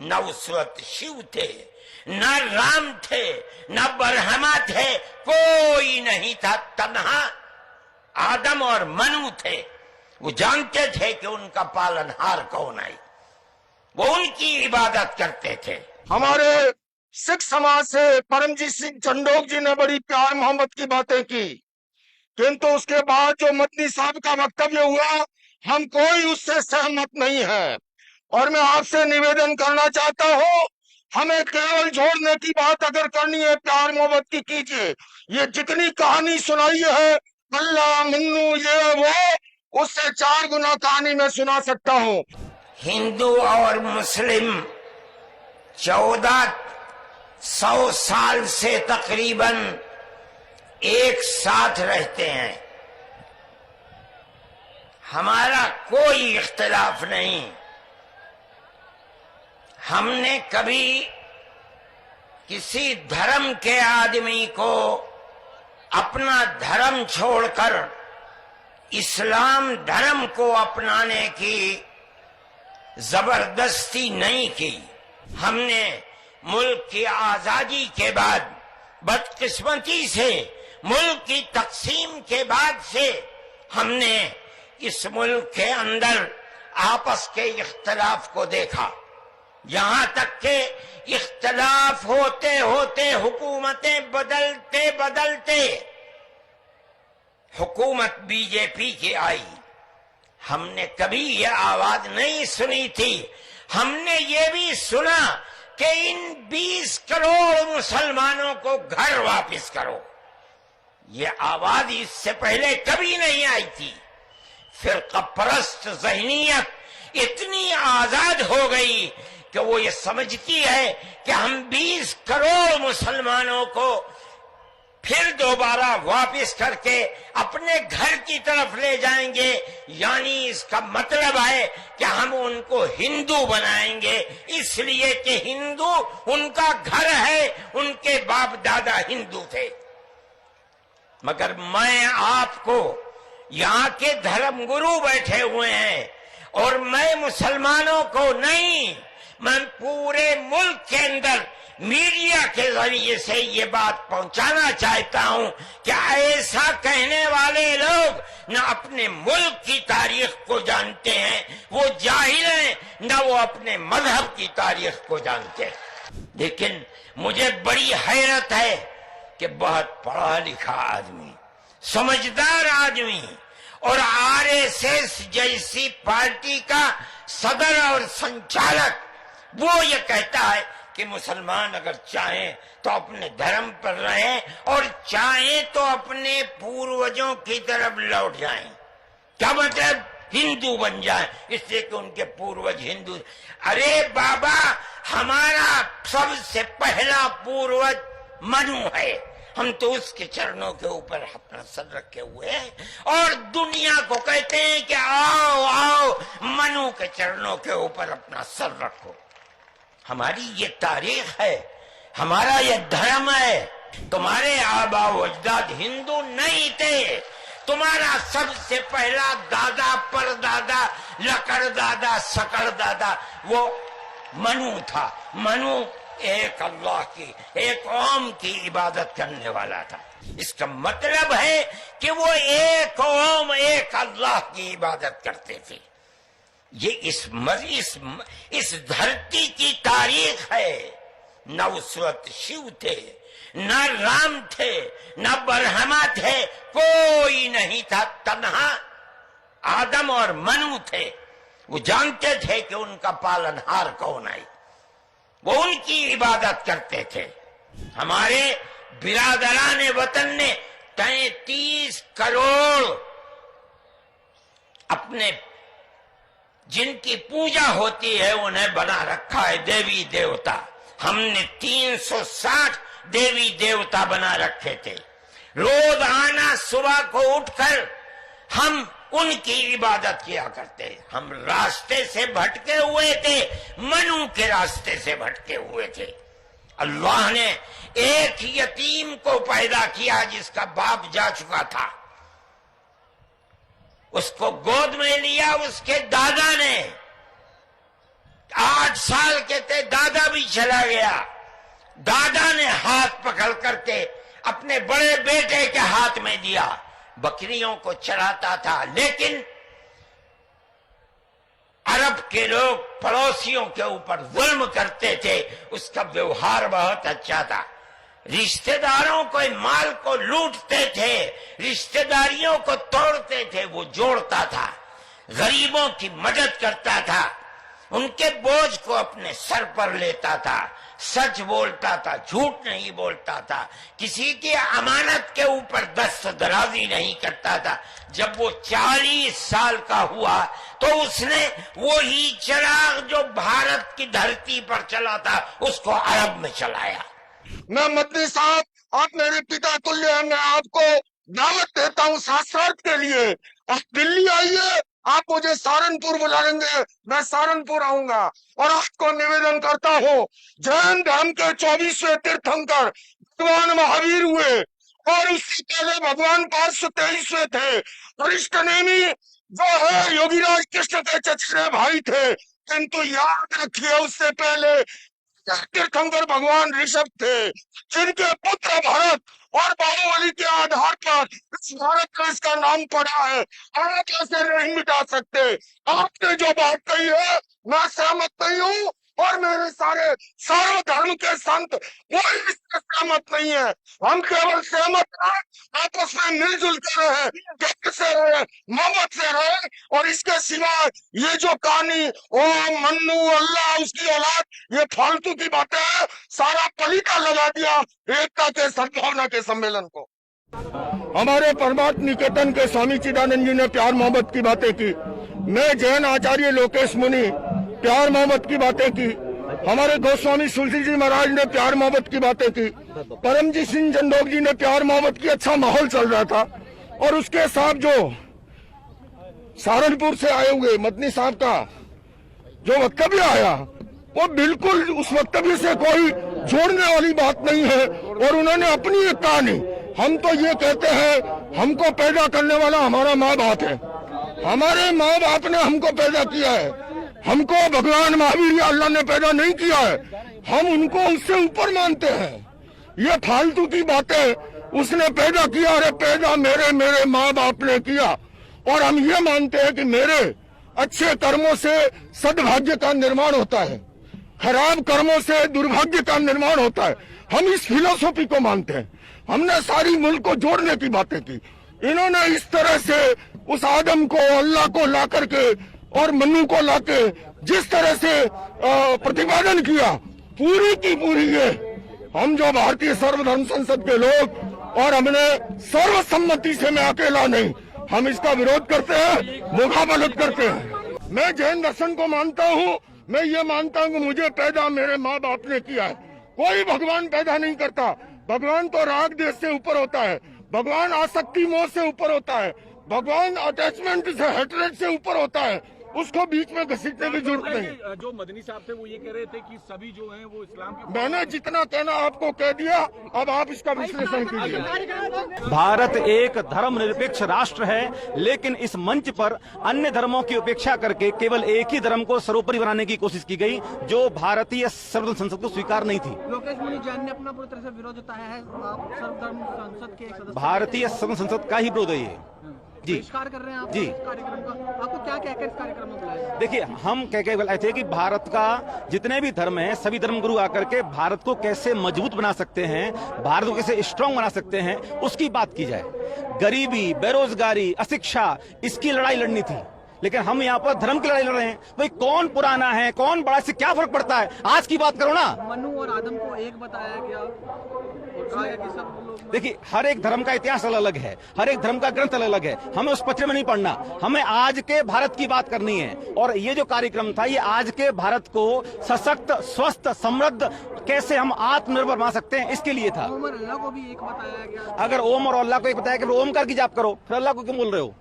न उस वक्त शिव थे, न राम थे, न ब्रह्मा थे, कोई नहीं था। तन्हा आदम और मनु थे। वो जानते थे कि उनका पालनहार कौन है, वो उनकी इबादत करते थे। हमारे सिख समाज से परमजीत सिंह चंडोक जी ने बड़ी प्यार मोहब्बत की बातें की, किंतु उसके बाद जो मदनी साहब का वक्तव्य हुआ, हम कोई उससे सहमत नहीं है। और मैं आपसे निवेदन करना चाहता हूँ, हमें केवल जोड़ने की बात अगर करनी है, प्यार मोहब्बत की कीजिए। ये जितनी कहानी सुनाई है अल्लाह मन्नू ये वो, उससे 4 गुना कहानी मैं सुना सकता हूँ। हिंदू और मुस्लिम 1400 साल से तकरीबन एक साथ रहते हैं। हमारा कोई इख्तिलाफ नहीं। हमने कभी किसी धर्म के आदमी को अपना धर्म छोड़कर इस्लाम धर्म को अपनाने की जबरदस्ती नहीं की। हमने मुल्क की आजादी के बाद, बदकिस्मती से मुल्क की तकसीम के बाद से हमने इस मुल्क के अंदर आपस के इख्तलाफ को देखा। यहां तक के इख्तलाफ होते होते हुकूमतें बदलते बदलते हुकूमत बीजेपी की आई। हमने कभी ये आवाज नहीं सुनी थी। हमने ये भी सुना कि इन 20 करोड़ मुसलमानों को घर वापस करो। ये आवाज इससे पहले कभी नहीं आई थी। फिरका परस्त ज़हनियत इतनी आजाद हो गई कि वो ये समझती है कि हम 20 करोड़ मुसलमानों को फिर दोबारा वापस करके अपने घर की तरफ ले जाएंगे। यानी इसका मतलब है कि हम उनको हिंदू बनाएंगे, इसलिए कि हिंदू उनका घर है, उनके बाप दादा हिंदू थे। मगर मैं आपको, यहाँ के धर्मगुरु बैठे हुए हैं और मैं मुसलमानों को नहीं, मैं पूरे मुल्क के अंदर मीडिया के जरिए से ये बात पहुंचाना चाहता हूं कि ऐसा कहने वाले लोग न अपने मुल्क की तारीख को जानते हैं, वो जाहिल हैं, न वो अपने मजहब की तारीख को जानते हैं। लेकिन मुझे बड़ी हैरत है कि बहुत पढ़ा लिखा आदमी, समझदार आदमी और आरएसएस जैसी पार्टी का सदर और संचालक वो ये कहता है कि मुसलमान अगर चाहें तो अपने धर्म पर रहें और चाहें तो अपने पूर्वजों की तरफ लौट जाएं। क्या मतलब? हिंदू बन जाएं, इसलिए कि उनके पूर्वज हिंदू। अरे बाबा, हमारा सबसे पहला पूर्वज मनु है। हम तो उसके चरणों के ऊपर अपना सर रखे हुए हैं और दुनिया को कहते हैं कि आओ आओ मनु के चरणों के ऊपर अपना सर रखो। हमारी ये तारीख है, हमारा ये धर्म है। तुम्हारे आबा वजदाद हिंदू नहीं थे। तुम्हारा सबसे पहला दादा, परदादा, लकड़ दादा, सकड़ दादा वो मनु था। मनु एक अल्लाह की, एक ओम की इबादत करने वाला था। इसका मतलब है कि वो एक ओम, एक अल्लाह की इबादत करते थे। ये इस धरती की तारीख है। न उस वक्त शिव थे, न राम थे, न ब्रह्मा थे, कोई नहीं था। तन्हा आदम और मनु थे। वो जानते थे कि उनका पालनहार कौन है, वो उनकी इबादत करते थे। हमारे बिरादरान वतन ने 33 करोड़ अपने जिनकी पूजा होती है उन्हें बना रखा है देवी देवता। हमने 360 देवी देवता बना रखे थे। रोज आना, सुबह को उठकर हम उनकी इबादत किया करते। हम रास्ते से भटके हुए थे, मनु के रास्ते से भटके हुए थे। अल्लाह ने एक यतीम को पैदा किया जिसका बाप जा चुका था, उसको गोद में लिया उसके दादा ने 8 साल के थे, दादा भी चला गया। दादा ने हाथ पकड़ करके अपने बड़े बेटे के हाथ में दिया, बकरियों को चराता था। लेकिन अरब के लोग पड़ोसियों के ऊपर जुल्म करते थे, उसका व्यवहार बहुत अच्छा था। रिश्तेदारों को माल को लूटते थे, रिश्तेदारियों को तोड़ते थे, वो जोड़ता था, गरीबों की मदद करता था, उनके बोझ को अपने सर पर लेता था, सच बोलता था, झूठ नहीं बोलता था, किसी की अमानत के ऊपर दस्तदराजी नहीं करता था। जब वो 40 साल का हुआ तो उसने वही चिराग जो भारत की धरती पर चला था उसको अरब में चलाया। मैं मदनी साहब, आप मेरे पिता तुल्य हैं, मैं आपको दावत देता हूँ शास्त्रार्थ के लिए। आप दिल्ली आइए, आप मुझे सहारनपुर बुला लेंगे, मैं सहारनपुर आऊंगा और आपको निवेदन करता हूँ, जैन धर्म के 24वें तीर्थंकर भगवान महावीर हुए और उससे पहले भगवान 523वें थे। वरिष्ठ नेमी जो है योगीराज कृष्ण के चचेरे भाई थे, किंतु याद रखिए उससे पहले तीर्थंकर भगवान ऋषभ थे, जिनके पुत्र भरत और बाहुबली के आधार पर इस भारत का इसका नाम पड़ा है। आप ऐसे नहीं मिटा सकते। आपने जो बात कही है मैं सहमत नहीं हूँ और मेरे सारे सर्वधर्म के संत वो इससे सहमत नहीं है। हम केवल सहमत हैं, आपस में मिलजुल कर रहे, प्यार से रहे, मोहब्बत से रहे। और इसके सिवा ये जो कहानी ओम मन्नू अल्लाह उसकी औलाद, ये फालतू की बातें हैं, सारा पलीता लगा दिया एकता के सद्भावना के सम्मेलन को। हमारे परमात्म निकेतन के स्वामी चिदानंद जी ने प्यार मोहब्बत की बातें की, मैं जैन आचार्य लोकेश मुनि प्यार मोहब्बत की बातें की, हमारे गोस्वामी तुलसी जी महाराज ने प्यार मोहब्बत की बातें की, परमजीत सिंह चंडोक जी ने प्यार मोहब्बत की। अच्छा माहौल चल रहा था और उसके साथ जो सहारनपुर से आए हुए मदनी साहब का जो वक्तव्य आया वो बिल्कुल उस वक्तव्य से कोई जोड़ने वाली बात नहीं है और उन्होंने अपनी एक कहानी, हम तो ये कहते हैं हमको पैदा करने वाला हमारा माँ बाप है, हमारे माँ बाप ने हमको पैदा किया है, हमको भगवान महावीर या अल्लाह ने पैदा नहीं किया है, हम उनको उससे ऊपर मानते हैं। ये फालतू की बातें उसने पैदा किया, अरे पैदा मेरे माँ बाप ने किया और हम ये मानते हैं कि मेरे अच्छे कर्मों से सद्भाग्य का निर्माण होता है, खराब कर्मों से दुर्भाग्य का निर्माण होता है। हम इस फिलोसॉफी को मानते हैं। हमने सारी मुल्क को जोड़ने की बातें की, इन्होंने इस तरह से उस आदम को अल्लाह को ला करके और मन्नू को लाके जिस तरह से प्रतिपादन किया, पूरी की पूरी ये हम जो भारतीय सर्वधर्म संसद के लोग और हमने सर्वसम्मति से, मैं अकेला नहीं, हम इसका विरोध करते हैं, मुखाबलत करते हैं। मैं जैन दर्शन को मानता हूँ, मैं ये मानता हूँ कि मुझे पैदा मेरे माँ बाप ने किया है। कोई भगवान पैदा नहीं करता, भगवान तो राग देश से ऊपर होता है, भगवान आसक्ति मोह से ऊपर होता है, भगवान अटैचमेंट से हेट्रेड से ऊपर होता है, उसको बीच में घसीटने की जरूरत नहीं। जो मदनी साहब थे वो ये कह रहे थे कि सभी जो हैं वो इस्लाम की, मैंने जितना कहना आपको कह दिया, अब आप इसका विश्लेषण कीजिए। भारत एक धर्मनिरपेक्ष राष्ट्र है, लेकिन इस मंच पर अन्य धर्मों की उपेक्षा करके केवल एक ही धर्म को सर्वोपरि बनाने की कोशिश की गई, जो भारतीय सर्वधर्म संसद को स्वीकार नहीं थी। लोकेश मुनि जैन ने अपना पूरी तरह से विरोध जताया है, आप सर्वधर्म संसद के एक सदस्य, भारतीय सर्वधर्म संसद का ही विरोध है ये जी, बहिष्कार कर रहे हैं आप जी। इस कार्यक्रम का, आपको क्या कहकर इस कार्यक्रम में बुलाया? देखिए, हम कह के बुलाए थे कि भारत का जितने भी धर्म हैं, सभी धर्म गुरु आकर के भारत को कैसे मजबूत बना सकते हैं, भारत को कैसे स्ट्रांग बना सकते हैं, उसकी बात की जाए। गरीबी, बेरोजगारी, अशिक्षा, इसकी लड़ाई लड़नी थी, लेकिन हम यहाँ पर धर्म की लड़ाई लड़ रहे हैं। भाई कौन पुराना है, कौन बड़ा, से क्या फर्क पड़ता है? आज की बात करो ना। मनु और आदम को एक बताया गया और कहा गया कि सब लोग, देखिए, हर एक धर्म का इतिहास अलग अलग है, हर एक धर्म का ग्रंथ अलग अलग है, हमें उस पत्र में नहीं पढ़ना, हमें आज के भारत की बात करनी है। और ये जो कार्यक्रम था, ये आज के भारत को सशक्त, स्वस्थ, समृद्ध कैसे हम आत्मनिर्भर बना सकते हैं, इसके लिए था। ओम और अल्लाह को भी एक बताया गया। अगर ओम और अल्लाह को एक बताया कि ओमकार की जाप करो, फिर अल्लाह को क्यों बोल रहे हो?